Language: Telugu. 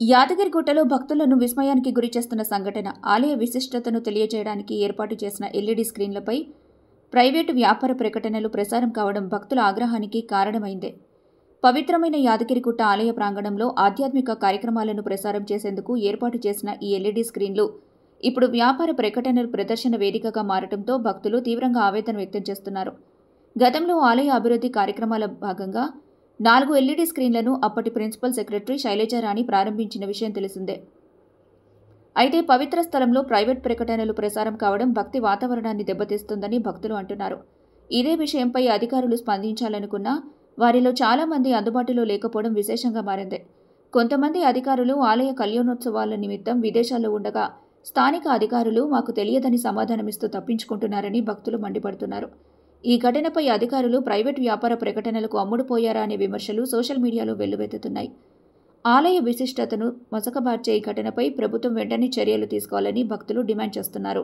యాదగిరిగుట్టలో భక్తులను విస్మయానికి గురిచేస్తున్న సంఘటన. ఆలయ విశిష్టతను తెలియజేయడానికి ఏర్పాటు చేసిన ఎల్ఈడీ స్క్రీన్లపై ప్రైవేటు వ్యాపార ప్రకటనలు ప్రసారం కావడం భక్తుల ఆగ్రహానికి కారణమైందే. పవిత్రమైన యాదగిరిగుట్ట ఆలయ ప్రాంగణంలో ఆధ్యాత్మిక కార్యక్రమాలను ప్రసారం చేసేందుకు ఏర్పాటు చేసిన ఈ ఎల్ఈడీ స్క్రీన్లు ఇప్పుడు వ్యాపార ప్రకటనల ప్రదర్శన వేదికగా మారడంతో భక్తులు తీవ్రంగా ఆవేదన వ్యక్తం చేస్తున్నారు. గతంలో ఆలయ అభివృద్ధి కార్యక్రమాల భాగంగా 4 ఎల్ఈడీ స్క్రీన్లను అప్పటి ప్రిన్సిపల్ సెక్రటరీ శైలజారాణి ప్రారంభించిన విషయం తెలిసిందే. అయితే పవిత్ర స్థలంలో ప్రైవేట్ ప్రకటనలు ప్రసారం కావడం భక్తి వాతావరణాన్ని దెబ్బతీస్తుందని భక్తులు అంటున్నారు. ఇదే విషయంపై అధికారులు స్పందించాలనుకున్నా వారిలో చాలామంది అందుబాటులో లేకపోవడం విశేషంగా మారింది. కొంతమంది అధికారులు ఆలయ కళ్యాణోత్సవాల నిమిత్తం విదేశాల్లో ఉండగా స్థానిక అధికారులు మాకు తెలియదని సమాధానమిస్తూ తప్పించుకుంటున్నారని భక్తులు మండిపడుతున్నారు. ఈ ఘటనపై అధికారులు ప్రైవేట్ వ్యాపార ప్రకటనలకు అమ్ముడుపోయారా అనే విమర్శలు సోషల్ మీడియాలో వెల్లువెత్తుతున్నాయి. ఆలయ విశిష్టతను మసకబార్చే ఈ ఘటనపై ప్రభుత్వం వెంటనే చర్యలు తీసుకోవాలని భక్తులు డిమాండ్ చేస్తున్నారు.